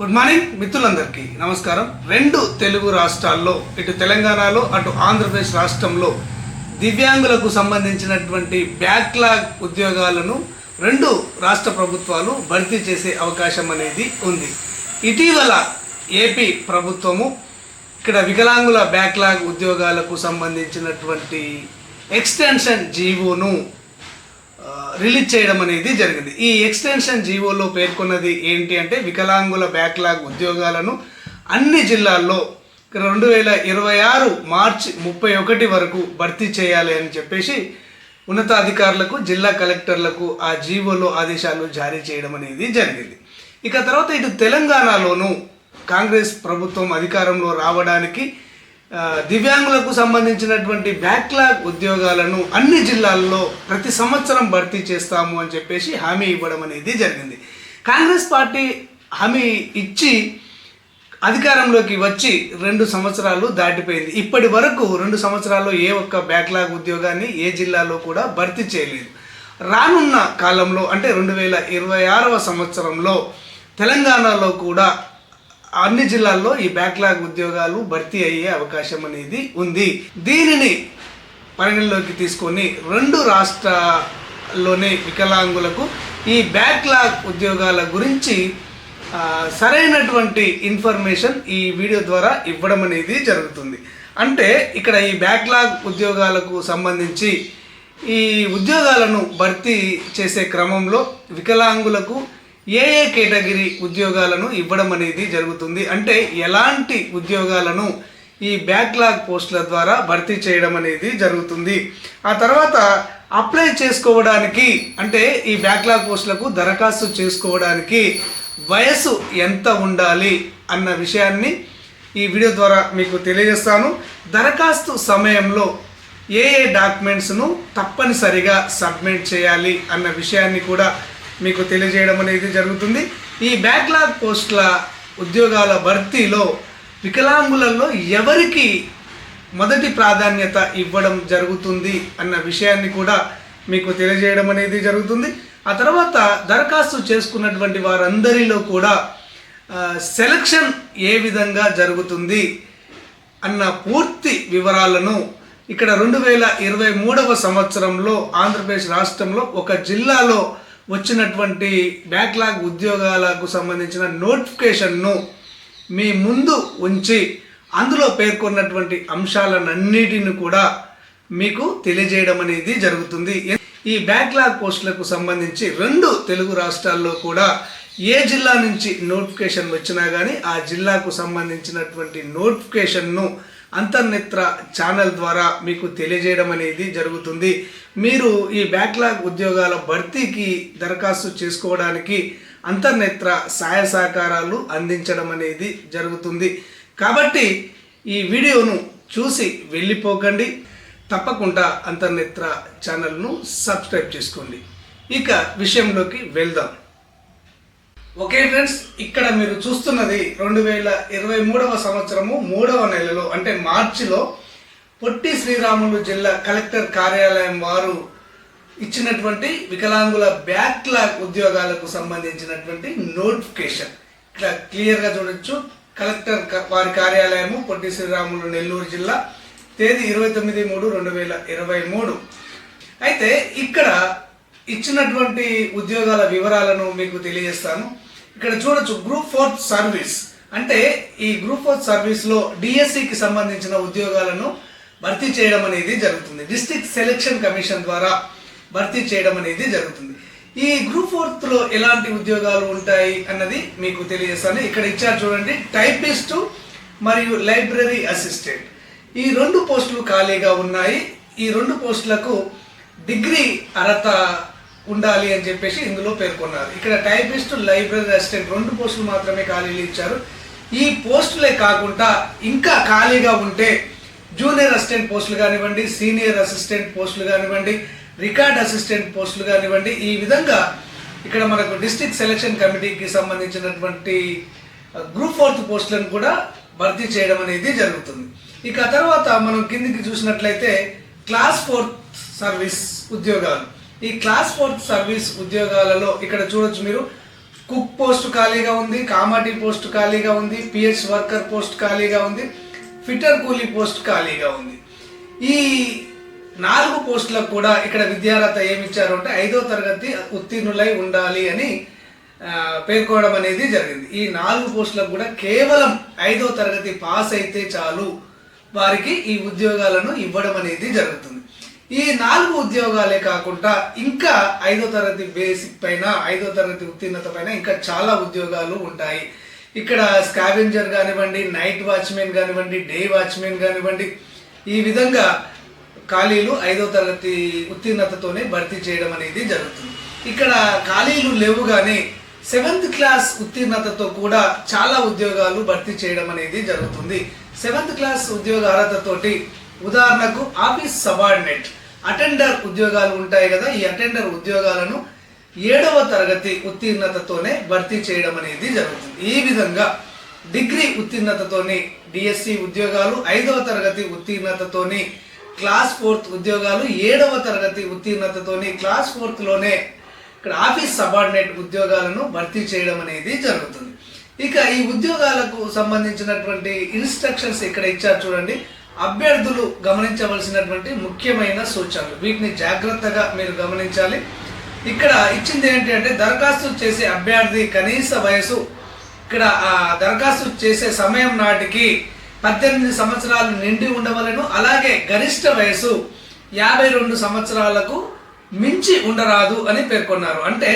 Good morning మిత్రులందరికీ నమస్కారం. రెండు తెలుగు రాష్ట్రాల్లో, ఇటు తెలంగాణలో అటు ఆంధ్రప్రదేశ్ రాష్ట్రంలో దివ్యాంగులకు సంబంధించినటువంటి బ్యాక్లాగ్ ఉద్యోగాలను రెండు రాష్ట్ర ప్రభుత్వాలు భర్తీ చేసే అవకాశం అనేది ఉంది. ఇటీవల ఏపీ ప్రభుత్వము ఇక్కడ వికలాంగుల బ్యాక్లాగ్ ఉద్యోగాలకు సంబంధించినటువంటి ఎక్స్టెన్షన్ జీవోను రిలీజ్ చేయడం అనేది జరిగింది. ఈ ఎక్స్టెన్షన్ జీవోలో పేర్కొన్నది ఏంటి అంటే, వికలాంగుల బ్యాక్లాగ్ ఉద్యోగాలను అన్ని జిల్లాల్లో 2026 మార్చి 31 వరకు భర్తీ చేయాలి అని చెప్పేసి ఉన్నతాధికారులకు, జిల్లా కలెక్టర్లకు ఆ జీవోలో ఆదేశాలు జారీ చేయడం అనేది జరిగింది. ఇక తర్వాత ఇటు తెలంగాణలోనూ కాంగ్రెస్ ప్రభుత్వం అధికారంలో రావడానికి దివ్యాంగులకు సంబంధించినటువంటి బ్యాక్లాగ్ ఉద్యోగాలను అన్ని జిల్లాల్లో ప్రతి సంవత్సరం భర్తీ చేస్తాము అని చెప్పేసి హామీ ఇవ్వడం అనేది జరిగింది. కాంగ్రెస్ పార్టీ హామీ ఇచ్చి అధికారంలోకి వచ్చి 2 సంవత్సరాలు దాటిపోయింది. ఇప్పటి వరకు 2 సంవత్సరాల్లో ఏ ఒక్క బ్యాక్లాగ్ ఉద్యోగాన్ని ఏ జిల్లాలో కూడా భర్తీ చేయలేదు. రానున్న కాలంలో అంటే 2026వ సంవత్సరంలో తెలంగాణలో కూడా అన్ని జిల్లాల్లో ఈ బ్యాక్లాగ్ ఉద్యోగాలు భర్తీ అయ్యే అవకాశం అనేది ఉంది. దీనిని పరిగణలోకి తీసుకొని 2 రాష్ట్రాల్లోనే వికలాంగులకు ఈ బ్యాక్లాగ్ ఉద్యోగాల గురించి సరైనటువంటి ఇన్ఫర్మేషన్ ఈ వీడియో ద్వారా ఇవ్వడం అనేది జరుగుతుంది. అంటే ఇక్కడ ఈ బ్యాక్లాగ్ ఉద్యోగాలకు సంబంధించి ఈ ఉద్యోగాలను భర్తీ చేసే క్రమంలో వికలాంగులకు ఏ కేటగిరీ ఉద్యోగాలను ఇవ్వడం అనేది జరుగుతుంది, అంటే ఎలాంటి ఉద్యోగాలను ఈ బ్యాక్లాగ్ పోస్టుల ద్వారా భర్తీ చేయడం అనేది జరుగుతుంది. ఆ తర్వాత అప్లై చేసుకోవడానికి అంటే ఈ బ్యాక్లాగ్ పోస్టులకు దరఖాస్తు చేసుకోవడానికి వయసు ఎంత ఉండాలి అన్న విషయాన్ని ఈ వీడియో ద్వారా మీకు తెలియజేస్తాను. దరఖాస్తు సమయంలో ఏ డాక్యుమెంట్స్ను తప్పనిసరిగా సబ్మిట్ చేయాలి అన్న విషయాన్ని కూడా మీకు తెలియజేయడం అనేది జరుగుతుంది. ఈ బ్యాక్లాగ్ పోస్టుల ఉద్యోగాల భర్తీలో వికలాంగులలో ఎవరికి మొదటి ప్రాధాన్యత ఇవ్వడం జరుగుతుంది అన్న విషయాన్ని కూడా మీకు తెలియజేయడం అనేది జరుగుతుంది. ఆ తర్వాత దరఖాస్తు చేసుకున్నటువంటి వారందరిలో కూడా సెలక్షన్ ఏ విధంగా జరుగుతుంది అన్న పూర్తి వివరాలను ఇక్కడ 2023వ సంవత్సరంలో ఆంధ్రప్రదేశ్ రాష్ట్రంలో ఒక జిల్లాలో వచ్చినటువంటి బ్యాక్లాగ్ ఉద్యోగాలకు సంబంధించిన నోటిఫికేషన్ను మీ ముందు ఉంచి అందులో పేర్కొన్నటువంటి అంశాలన్నిటిని కూడా మీకు తెలియజేయడం అనేది జరుగుతుంది. ఈ బ్యాక్లాగ్ పోస్టులకు సంబంధించి 2 తెలుగు రాష్ట్రాల్లో కూడా ఏ జిల్లా నుంచి నోటిఫికేషన్ వచ్చినా కానీ ఆ జిల్లాకు సంబంధించినటువంటి నోటిఫికేషన్ను అంతర్నేత్ర ఛానల్ ద్వారా మీకు తెలియజేయడం అనేది జరుగుతుంది. మీరు ఈ బ్యాక్లాగ్ ఉద్యోగాల భర్తీకి దరఖాస్తు చేసుకోవడానికి అంతర్నేత్ర సహాయ సహకారాలు అందించడం అనేది జరుగుతుంది. కాబట్టి ఈ వీడియోను చూసి వెళ్ళిపోకండి, తప్పకుండా అంతర్నేత్ర ఛానల్ను సబ్స్క్రైబ్ చేసుకోండి. ఇక విషయంలోకి వెళ్దాం. ఓకే ఫ్రెండ్స్, ఇక్కడ మీరు చూస్తున్నది 2023వ సంవత్సరము 3వ నెలలో అంటే మార్చిలో పొట్టి శ్రీరాములు జిల్లా కలెక్టర్ కార్యాలయం వారు ఇచ్చినటువంటి వికలాంగుల బ్యాక్లాగ్ ఉద్యోగాలకు సంబంధించినటువంటి నోటిఫికేషన్. ఇక్కడ క్లియర్గా చూడొచ్చు. కలెక్టర్ వారి కార్యాలయము పొట్టి శ్రీరాములు నెల్లూరు జిల్లా, తేదీ 29/3/2023. అయితే ఇక్కడ ఇచ్చినటువంటి ఉద్యోగాల వివరాలను మీకు తెలియజేస్తాను. ఇక్కడ చూడొచ్చు, గ్రూప్ 4 సర్వీస్ అంటే ఈ గ్రూప్ 4 సర్వీస్లో డిఎస్సికి సంబంధించిన ఉద్యోగాలను భర్తీ చేయడం అనేది జరుగుతుంది. డిస్ట్రిక్ట్ సెలక్షన్ కమిషన్ ద్వారా భర్తీ చేయడం అనేది జరుగుతుంది. ఈ గ్రూప్ 4లో ఎలాంటి ఉద్యోగాలు ఉంటాయి అన్నది మీకు తెలియజేస్తాను. ఇక్కడ ఇచ్చారు చూడండి, టైపిస్టు మరియు లైబ్రరీ అసిస్టెంట్. ఈ 2 పోస్టులు ఖాళీగా ఉన్నాయి. ఈ 2 పోస్టులకు డిగ్రీ అర్హత ఉండాలి అని చెప్పేసి ఇందులో పేర్కొన్నారు. ఇక్కడ టైపిస్ట్, లైబ్రరీ అసిస్టెంట్ 2 పోస్టులు మాత్రమే ఖాళీలు ఇచ్చారు. ఈ పోస్టులే కాకుండా ఇంకా ఖాళీగా ఉంటే జూనియర్ అసిస్టెంట్ పోస్టులు కానివ్వండి, సీనియర్ అసిస్టెంట్ పోస్టులు కానివ్వండి, రికార్డ్ అసిస్టెంట్ పోస్టులు కానివ్వండి, ఈ విధంగా ఇక్కడ మనకు డిస్ట్రిక్ట్ సెలక్షన్ కమిటీకి సంబంధించినటువంటి గ్రూప్ 4 పోస్టులను కూడా భర్తీ చేయడం అనేది జరుగుతుంది. ఇక తర్వాత మనం కిందికి చూసినట్లయితే క్లాస్ 4 సర్వీస్ ఉద్యోగాలు. ఈ క్లాస్ 4 సర్వీస్ ఉద్యోగాలలో ఇక్కడ చూడొచ్చు మీరు కుక్ పోస్ట్ ఖాళీగా ఉంది, కామాటి పోస్ట్ ఖాళీగా ఉంది, పిహెచ్ వర్కర్ పోస్ట్ ఖాళీగా ఉంది, ఫిటర్ కూలీ పోస్ట్ ఖాళీగా ఉంది. ఈ 4 పోస్టులకు కూడా ఇక్కడ విద్యార్హత ఏమిచ్చారు అంటే 5వ తరగతి ఉత్తీర్ణులై ఉండాలి అని పేర్కోవడం అనేది జరిగింది. ఈ 4 పోస్టులకు కూడా కేవలం 5వ తరగతి పాస్ అయితే చాలు వారికి ఈ ఉద్యోగాలను ఇవ్వడం అనేది జరుగుతుంది. ఈ 4 ఉద్యోగాలే కాకుండా ఇంకా 5వ తరగతి బేసిక్ పైన 5వ తరగతి ఉత్తీర్ణత పైన ఇంకా చాలా ఉద్యోగాలు ఉంటాయి. ఇక్కడ స్కావెంజర్ కానివ్వండి, నైట్ వాచ్మెన్ కానివ్వండి, డే వాచ్మెన్ కానివ్వండి, ఈ విధంగా ఖాళీలు 5వ తరగతి ఉత్తీర్ణతతోనే భర్తీ చేయడం అనేది జరుగుతుంది. ఇక్కడ ఖాళీలు లేవు కానీ 7th క్లాస్ ఉత్తీర్ణతతో కూడా చాలా ఉద్యోగాలు భర్తీ చేయడం అనేది జరుగుతుంది. 7th క్లాస్ ఉద్యోగ అర్హతతోటి ఉదాహరణకు ఆఫీస్ సబార్డినేట్, అటెండర్ ఉద్యోగాలు ఉంటాయి కదా, ఈ అటెండర్ ఉద్యోగాలను 7వ తరగతి ఉత్తీర్ణతతోనే భర్తీ చేయడం అనేది జరుగుతుంది. ఈ విధంగా డిగ్రీ ఉత్తీర్ణతతోని డిఎస్సి ఉద్యోగాలు, 5వ తరగతి ఉత్తీర్ణతతోని క్లాస్ 4th ఉద్యోగాలు, 7వ తరగతి ఉత్తీర్ణతతోని క్లాస్ 4th లోనే ఇక్కడ ఆఫీస్ సబార్డినేట్ ఉద్యోగాలను భర్తీ చేయడం అనేది జరుగుతుంది. ఇక ఈ ఉద్యోగాలకు సంబంధించినటువంటి ఇన్స్ట్రక్షన్స్ ఇక్కడ ఇచ్చారు చూడండి. అభ్యర్థులు గమనించవలసినటువంటి ముఖ్యమైన సూచనలు, వీటిని జాగ్రత్తగా మీరు గమనించాలి. ఇక్కడ ఇచ్చింది ఏంటి అంటే దరఖాస్తు చేసే అభ్యర్థి కనీస వయసు ఇక్కడ దరఖాస్తు చేసే సమయం నాటికి 18 సంవత్సరాలు నిండి ఉండవలను. అలాగే గరిష్ట వయసు 52 సంవత్సరాలకు మించి ఉండరాదు అని పేర్కొన్నారు. అంటే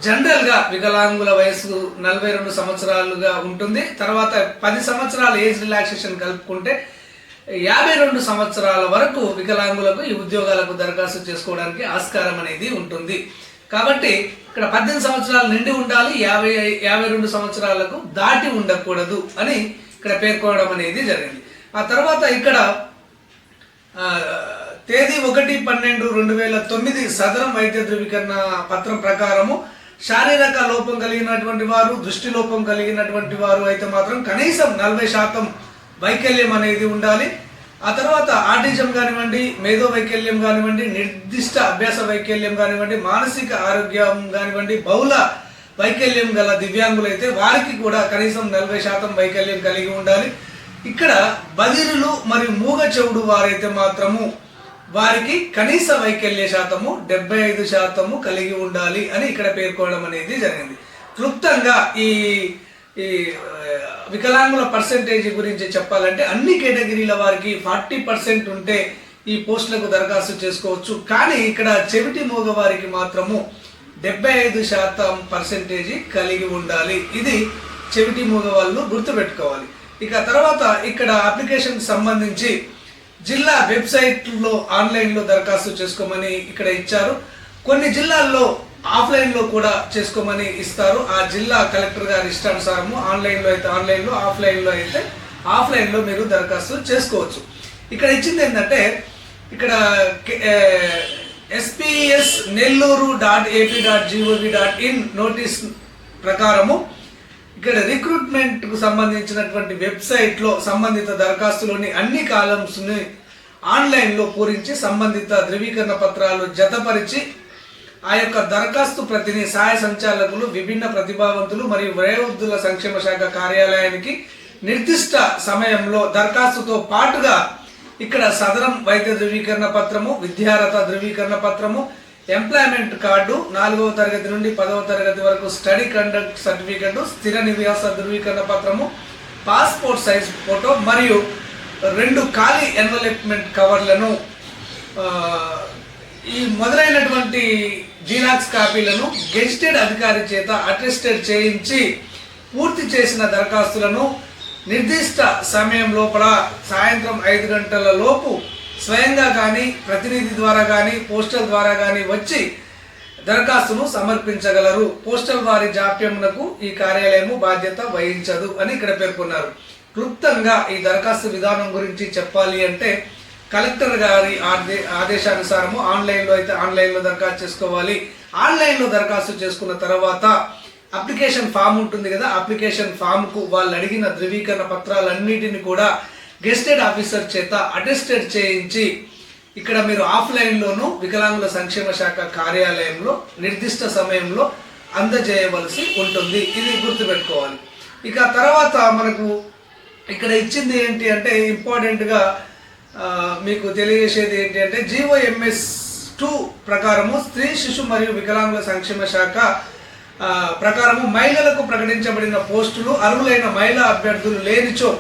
జనరల్గా వికలాంగుల వయసు 42 సంవత్సరాలుగా ఉంటుంది. తర్వాత 10 సంవత్సరాల ఏజ్ రిలాక్సేషన్ కలుపుకుంటే 52 సంవత్సరాల వరకు వికలాంగులకు ఈ ఉద్యోగాలకు దరఖాస్తు చేసుకోవడానికి ఆస్కారం అనేది ఉంటుంది. కాబట్టి ఇక్కడ 18 సంవత్సరాలు నిండి ఉండాలి, 52 సంవత్సరాలకు దాటి ఉండకూడదు అని ఇక్కడ పేర్కొనడం అనేది జరిగింది. ఆ తర్వాత ఇక్కడ తేదీ 1/12/2009 సదరం వైద్య ధృవీకరణ పత్రం ప్రకారము శారీరక లోపం కలిగినటువంటి వారు, దృష్టి లోపం కలిగినటువంటి వారు అయితే మాత్రం కనీసం 40% వైకల్యం అనేది ఉండాలి. ఆ తర్వాత ఆటిజం కానివ్వండి, మేధో వైకల్యం కానివ్వండి, నిర్దిష్ట అభ్యాస వైకల్యం కానివ్వండి, మానసిక ఆరోగ్యం కానివ్వండి, బహుళ వైకల్యం గల దివ్యాంగులైతే వారికి కూడా కనీసం 40% వైకల్యం కలిగి ఉండాలి. ఇక్కడ బదిరులు మరియు మూగ చెవుడు వారైతే మాత్రము వారికి కనీస వైకల్య శాతము 75% కలిగి ఉండాలి అని ఇక్కడ పేర్కోవడం అనేది జరిగింది. క్లుప్తంగా ఈ వికలాంగుల పర్సెంటేజ్ గురించి చెప్పాలంటే అన్ని కేటగిరీల వారికి 40% ఉంటే ఈ పోస్టులకు దరఖాస్తు చేసుకోవచ్చు. కానీ ఇక్కడ చెవిటి మూగ వారికి మాత్రము 75% పర్సెంటేజ్ కలిగి ఉండాలి. ఇది చెవిటి మూగ వాళ్ళు గుర్తుపెట్టుకోవాలి. ఇక తర్వాత ఇక్కడ అప్లికేషన్ సంబంధించి జిల్లా వెబ్సైట్లో ఆన్లైన్లో దరఖాస్తు చేసుకోమని ఇక్కడ ఇచ్చారు. కొన్ని జిల్లాల్లో ఆఫ్లైన్లో కూడా చేసుకోమని ఇస్తారు. ఆ జిల్లా కలెక్టర్ గారి ఇష్టానుసారము ఆన్లైన్లో అయితే ఆన్లైన్లో, ఆఫ్లైన్లో అయితే ఆఫ్లైన్లో మీరు దరఖాస్తు చేసుకోవచ్చు. ఇక్కడ ఇచ్చింది ఏంటంటే ఇక్కడ sps.nelluru.ap.gov.in నోటీస్ ప్రకారము ఇక్కడ రిక్రూట్మెంట్కు సంబంధించినటువంటి వెబ్సైట్లో సంబంధిత దరఖాస్తులోని అన్ని కాలమ్స్ని ఆన్లైన్లో పూరించి సంబంధిత ధృవీకరణ పత్రాలు జతపరిచి ఆ యొక్క దరఖాస్తు ప్రతిని సహాయ సంచాలకులు, విభిన్న ప్రతిభావంతులు మరియు వయోవృద్ధుల సంక్షేమ శాఖ కార్యాలయానికి నిర్దిష్ట సమయంలో దరఖాస్తుతో పాటుగా ఇక్కడ సదరం వైద్య ధృవీకరణ పత్రము, విద్యార్హత ధృవీకరణ పత్రము, ఎంప్లాయ్మెంట్ కార్డు, 4వ తరగతి నుండి 10వ తరగతి వరకు స్టడీ కండక్ట్ సర్టిఫికెట్, స్థిర నివాస ధృవీకరణ పత్రము, పాస్పోర్ట్ సైజ్ ఫోటో మరియు 2 ఖాళీ ఎన్వలప్మెంట్ కవర్లను ఈ మొదలైనటువంటి జిరాక్స్ కాపీలను గెజిటెడ్ అధికారి చేత అటెస్టెడ్ చేయించి పూర్తి చేసిన దరఖాస్తులను నిర్దిష్ట సమయం లోపల సాయంత్రం 5 గంటల లోపు స్వయంగా కానీ, ప్రతినిధి ద్వారా కానీ, పోస్టల్ ద్వారా కానీ వచ్చి దరఖాస్తును సమర్పించగలరు. పోస్టల్ వారి జాప్యమునకు ఈ కార్యాలయము బాధ్యత వహించదు అని ఇక్కడ పేర్కొన్నారు. క్లుప్తంగా ఈ దరఖాస్తు విధానం గురించి చెప్పాలి అంటే కలెక్టర్ గారి ఆదేశానుసారము ఆన్లైన్లో అయితే ఆన్లైన్లో దరఖాస్తు చేసుకోవాలి. ఆన్లైన్లో దరఖాస్తు చేసుకున్న తర్వాత అప్లికేషన్ ఫామ్ ఉంటుంది కదా, అప్లికేషన్ ఫామ్కు వాళ్ళు అడిగిన ధృవీకరణ పత్రాలన్నిటిని కూడా గెస్టెడ్ ఆఫీసర్ చేత అటెస్టెడ్ చేయించి ఇక్కడ మీరు ఆఫ్లైన్లోను వికలాంగుల సంక్షేమ శాఖ కార్యాలయంలో నిర్దిష్ట సమయంలో అందజేయవలసి ఉంటుంది. ఇది గుర్తుపెట్టుకోవాలి. ఇక తర్వాత మనకు ఇక్కడ ఇచ్చింది ఏంటి అంటే ఇంపార్టెంట్గా మీకు తెలియజేసేది ఏంటి అంటే GOMS2 ప్రకారము స్త్రీ శిశు మరియు వికలాంగుల సంక్షేమ శాఖ ప్రకారము మహిళలకు ప్రకటించబడిన పోస్టులు అర్హులైన మహిళా అభ్యర్థులు లేనిచో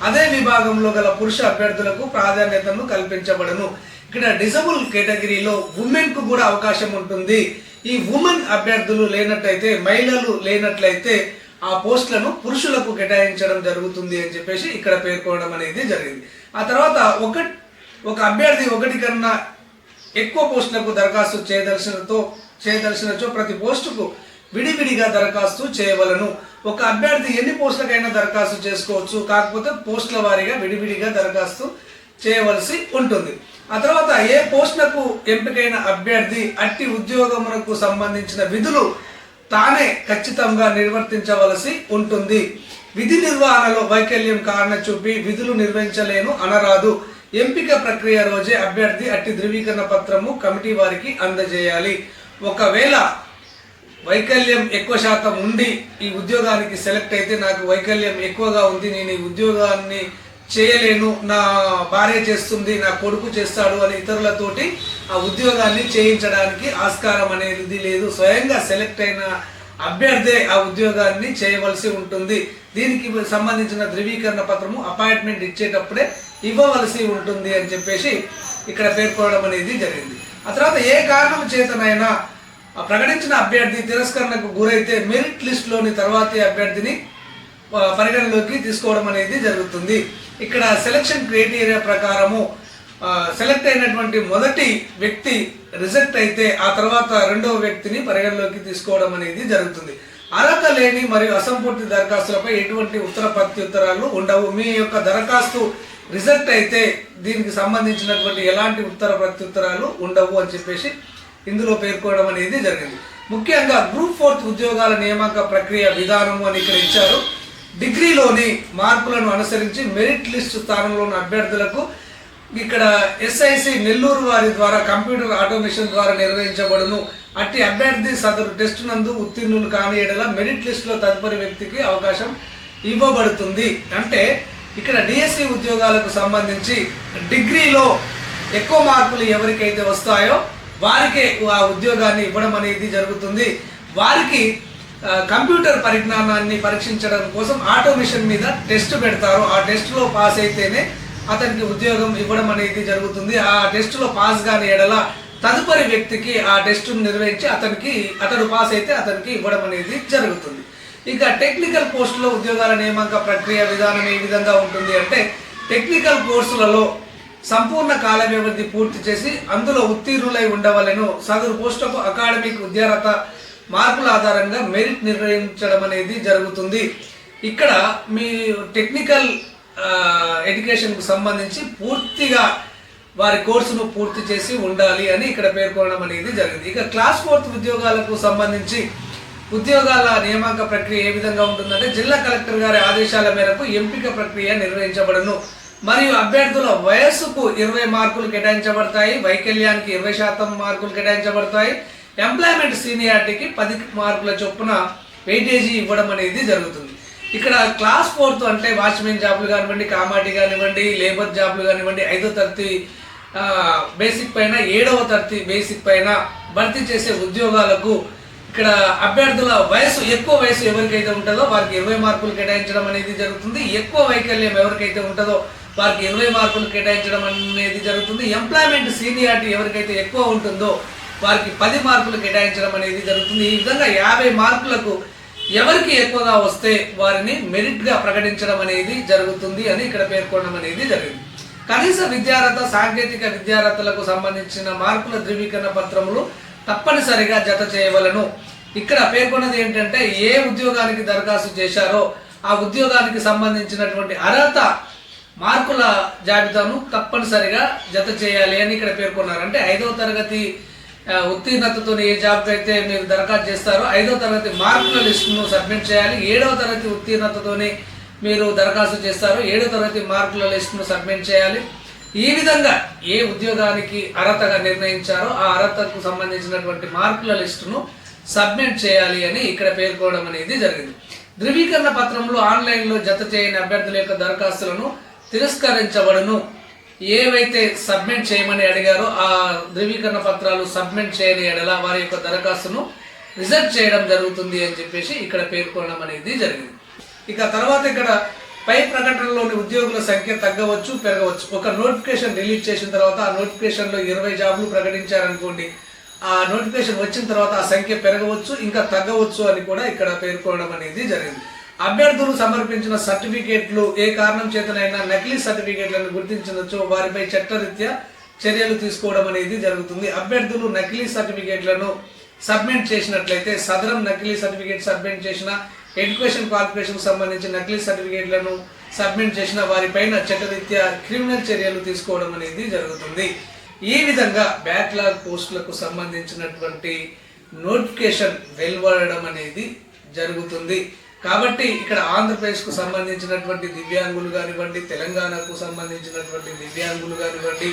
అదే విభాగంలో గల పురుష అభ్యర్థులకు ప్రాధాన్యతను కల్పించబడను. ఇక్కడ డిజబుల్ కేటగిరీలో ఉమెన్కు కూడా అవకాశం ఉంటుంది. ఈ ఉమెన్ అభ్యర్థులు లేనట్లయితే, మహిళలు లేనట్లయితే ఆ పోస్టులను పురుషులకు కేటాయించడం జరుగుతుంది అని చెప్పేసి ఇక్కడ పేర్కొనడం అనేది జరిగింది. ఆ తర్వాత ఒక అభ్యర్థి ఒకటి కన్నా ఎక్కువ పోస్టులకు దరఖాస్తు చేయదలసినచో ప్రతి పోస్టుకు విడివిడిగా దరఖాస్తు చేయవలను. ఒక అభ్యర్థి ఎన్ని పోస్టులకైనా దరఖాస్తు చేసుకోవచ్చు, కాకపోతే పోస్టుల వారీగా విడివిడిగా దరఖాస్తు చేయవలసి ఉంటుంది. ఆ తర్వాత ఏ పోస్టులకు ఎంపికైన అభ్యర్థి అట్టి ఉద్యోగమునకు సంబంధించిన విధులు తానే ఖచ్చితంగా నిర్వర్తించవలసి ఉంటుంది. విధి నిర్వహణలో వైకల్యం కారణ చూపి విధులు నిర్వహించలేను అనరాదు. ఎంపిక ప్రక్రియ రోజే అభ్యర్థి అట్టి ధృవీకరణ పత్రము కమిటీ వారికి అందజేయాలి. ఒకవేళ వైకల్యం ఎక్కువ శాతం ఉండి ఈ ఉద్యోగానికి సెలెక్ట్ అయితే, నాకు వైకల్యం ఎక్కువగా ఉంది, నేను ఈ ఉద్యోగాన్ని చేయలేను, నా భార్య చేస్తుంది, నా కొడుకు చేస్తాడు అని ఇతరులతోటి ఆ ఉద్యోగాన్ని చేయించడానికి ఆస్కారం అనేది లేదు. స్వయంగా సెలెక్ట్ అయిన అభ్యర్థే ఆ ఉద్యోగాన్ని చేయవలసి ఉంటుంది. దీనికి సంబంధించిన ధృవీకరణ పత్రము అపాయింట్మెంట్ ఇచ్చేటప్పుడే ఇవ్వవలసి ఉంటుంది అని చెప్పేసి ఇక్కడ పేర్కొనడం అనేది జరిగింది. ఆ తర్వాత ఏ కారణం చేతనైనా ప్రకటించిన అభ్యర్థి తిరస్కరణకు గురైతే మెరిట్ లిస్టులోని తర్వాతి అభ్యర్థిని పరిగణలోకి తీసుకోవడం అనేది జరుగుతుంది. ఇక్కడ సెలక్షన్ క్రైటీరియా ప్రకారము సెలెక్ట్ అయినటువంటి మొదటి వ్యక్తి రిజెక్ట్ అయితే ఆ తర్వాత రెండవ వ్యక్తిని పరిగణలోకి తీసుకోవడం అనేది జరుగుతుంది. అర్హత లేని మరియు అసంపూర్తి దరఖాస్తులపై ఎటువంటి ఉత్తర ప్రత్యుత్తరాలు ఉండవు. మీ యొక్క దరఖాస్తు రిజెక్ట్ అయితే దీనికి సంబంధించినటువంటి ఎలాంటి ఉత్తర ప్రత్యుత్తరాలు ఉండవు అని చెప్పేసి ఇందులో పేర్కోవడం అనేది జరిగింది. ముఖ్యంగా గ్రూప్ 4 ఉద్యోగాల నియామక ప్రక్రియ విధానము అని ఇక్కడ ఇచ్చారు. డిగ్రీలోని మార్పులను అనుసరించి మెరిట్ లిస్టు స్థానంలో ఉన్న అభ్యర్థులకు ఇక్కడ SIC నెల్లూరు వారి ద్వారా కంప్యూటర్ ఆటోమేషన్ ద్వారా నిర్వహించబడును. అట్టి అభ్యర్థి సదరు టెస్ట్ నందు ఉత్తీర్ణులు కాని ఎడల మెరిట్ లిస్టులో తదుపరి వ్యక్తికి అవకాశం ఇవ్వబడుతుంది. అంటే ఇక్కడ DSC ఉద్యోగాలకు సంబంధించి డిగ్రీలో ఎక్కువ మార్కులు ఎవరికైతే వస్తాయో వారికే ఆ ఉద్యోగాన్ని ఇవ్వడం అనేది జరుగుతుంది. వారికి కంప్యూటర్ పరిజ్ఞానాన్ని పరీక్షించడం కోసం ఆటోమేషన్ మీద టెస్ట్ పెడతారు. ఆ టెస్ట్లో పాస్ అయితేనే అతనికి ఉద్యోగం ఇవ్వడం అనేది జరుగుతుంది. ఆ టెస్ట్లో పాస్ కాని ఎడల తదుపరి వ్యక్తికి ఆ టెస్టును నిర్వహించి అతడు పాస్ అయితే అతనికి ఇవ్వడం అనేది జరుగుతుంది. ఇక టెక్నికల్ పోస్టులో ఉద్యోగాల నియామక ప్రక్రియ విధానం ఏ విధంగా ఉంటుంది అంటే, టెక్నికల్ కోర్సులలో సంపూర్ణ కాల వ్యవధి పూర్తి చేసి అందులో ఉత్తీర్ణులై ఉండవలను. సదరు పోస్టులకు అకాడమిక్ విద్యార్హత మార్కుల ఆధారంగా మెరిట్ నిర్వహించడం అనేది జరుగుతుంది. ఇక్కడ మీ టెక్నికల్ ఎడ్యుకేషన్కు సంబంధించి పూర్తిగా వారి కోర్సును పూర్తి చేసి ఉండాలి అని ఇక్కడ పేర్కొనడం అనేది జరిగింది. ఇక క్లాస్ 4 ఉద్యోగాలకు సంబంధించి ఉద్యోగాల నియామక ప్రక్రియ ఏ విధంగా ఉంటుందంటే, జిల్లా కలెక్టర్ గారి ఆదేశాల మేరకు ఎంపిక ప్రక్రియ నిర్వహించబడను. మరియు అభ్యర్థుల వయస్సుకు 20 మార్కులు కేటాయించబడతాయి. వైకల్యానికి 20% మార్కులు కేటాయించబడతాయి. ఎంప్లాయ్మెంట్ సీనియారిటీకి 10 మార్కుల చొప్పున వెయిటేజీ ఇవ్వడం అనేది జరుగుతుంది. ఇక్కడ క్లాస్ 4 అంటే వాచ్మెన్ జాబ్లు కానివ్వండి, కామాటి కానివ్వండి, లేబర్ జాబ్లు కానివ్వండి, 5వ తరగతి బేసిక్ పైన 7వ తరగతి బేసిక్ పైన భర్తీ చేసే ఉద్యోగాలకు ఇక్కడ అభ్యర్థుల ఎక్కువ వయసు ఎవరికైతే ఉంటుందో వారికి 20 మార్కులు కేటాయించడం అనేది జరుగుతుంది. ఎక్కువ వైకల్యం ఎవరికైతే ఉంటుందో వారికి 20 మార్కులు కేటాయించడం అనేది జరుగుతుంది. ఎంప్లాయ్మెంట్ సీనియారిటీ ఎవరికైతే ఎక్కువ ఉంటుందో వారికి 10 మార్కులు కేటాయించడం అనేది జరుగుతుంది. ఈ విధంగా 50 మార్కులకు ఎవరికి ఎక్కువగా వస్తే వారిని మెరిట్గా ప్రకటించడం అనేది జరుగుతుంది అని ఇక్కడ పేర్కొనడం అనేది జరిగింది. కనీస విద్యార్హత, సాంకేతిక విద్యార్హతలకు సంబంధించిన మార్కుల ధృవీకరణ పత్రములు తప్పనిసరిగా జత చేయవలను. ఇక్కడ పేర్కొన్నది ఏంటంటే, ఏ ఉద్యోగానికి దరఖాస్తు చేశారో ఆ ఉద్యోగానికి సంబంధించినటువంటి అర్హత మార్కుల జాబితాను తప్పనిసరిగా జత చేయాలి అని ఇక్కడ పేర్కొన్నారు. అంటే 5వ తరగతి ఉత్తీర్ణతతో ఏ జాబ్కి అయితే మీరు దరఖాస్తు చేస్తారో 5వ తరగతి మార్కుల లిస్టును సబ్మిట్ చేయాలి. 7వ తరగతి ఉత్తీర్ణతతోనే మీరు దరఖాస్తు చేస్తారో 7వ తరగతి మార్కుల లిస్టును సబ్మిట్ చేయాలి. ఈ విధంగా ఏ ఉద్యోగానికి అర్హతగా నిర్ణయించారో ఆ అర్హతకు సంబంధించినటువంటి మార్కుల లిస్టును సబ్మిట్ చేయాలి అని ఇక్కడ పేర్కోవడం అనేది జరిగింది. ధృవీకరణ పత్రంలో ఆన్లైన్లో జత చేయని అభ్యర్థుల యొక్క దరఖాస్తులను తిరస్కరించబడును. ఏవైతే సబ్మిట్ చేయమని అడిగారో ఆ ధృవీకరణ పత్రాలు సబ్మిట్ చేయని ఎడల వారి యొక్క దరఖాస్తును రిజెక్ట్ చేయడం జరుగుతుంది అని చెప్పేసి ఇక్కడ పేర్కొనడం అనేది జరిగింది. ఇక తర్వాత ఇక్కడ పై ప్రకటనలోని ఉద్యోగుల సంఖ్య తగ్గవచ్చు, పెరగవచ్చు. ఒక నోటిఫికేషన్ రిలీజ్ చేసిన తర్వాత ఆ నోటిఫికేషన్లో 20 జాబులు ప్రకటించారనుకోండి, ఆ నోటిఫికేషన్ వచ్చిన తర్వాత ఆ సంఖ్య పెరగవచ్చు, ఇంకా తగ్గవచ్చు అని కూడా ఇక్కడ పేర్కొనడం అనేది జరిగింది. అభ్యర్థులు సమర్పించిన సర్టిఫికేట్లు ఏ కారణం చేతనైనా నకిలీ సర్టిఫికేట్లను గుర్తించవచ్చు, వారిపై చట్టరీత్యా చర్యలు తీసుకోవడం అనేది జరుగుతుంది. అభ్యర్థులు నకిలీ సర్టిఫికేట్లను సబ్మిట్ చేసినట్లయితే సదరం నకిలీ సర్టిఫికేట్ సబ్మిట్ చేసిన, ఎడ్యుకేషన్ క్వాలిఫికేషన్ సంబంధించి నకిలీ సర్టిఫికేట్లను సబ్మిట్ చేసిన వారిపైన చట్టరీత్యా క్రిమినల్ చర్యలు తీసుకోవడం అనేది జరుగుతుంది. ఈ విధంగా బ్యాక్లాగ్ పోస్టులకు సంబంధించినటువంటి నోటిఫికేషన్ వెలువడడం అనేది జరుగుతుంది. కాబట్టి ఇక్కడ ఆంధ్రప్రదేశ్కు సంబంధించినటువంటి దివ్యాంగులు కానివ్వండి, తెలంగాణకు సంబంధించినటువంటి దివ్యాంగులు కానివ్వండి,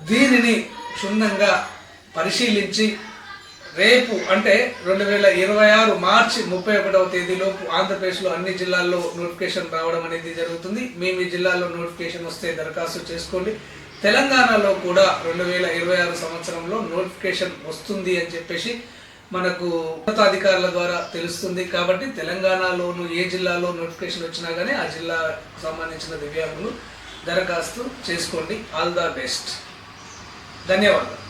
దీనిని క్షుణ్ణంగా పరిశీలించి రేపు అంటే 2026 మార్చి 31వ తేదీలోపు ఆంధ్రప్రదేశ్లో అన్ని జిల్లాల్లో నోటిఫికేషన్ రావడం అనేది జరుగుతుంది. మీ జిల్లాలో నోటిఫికేషన్ వస్తే దరఖాస్తు చేసుకోండి. తెలంగాణలో కూడా 2026 సంవత్సరంలో నోటిఫికేషన్ వస్తుంది అని చెప్పేసి మనకు ఉన్నతాధికారుల ద్వారా తెలుస్తుంది. కాబట్టి తెలంగాణలోను ఏ జిల్లాలో నోటిఫికేషన్ వచ్చినా కానీ ఆ జిల్లాకు సంబంధించిన దివ్యాంగులు దరఖాస్తు చేసుకోండి. All the best. ధన్యవాదాలు.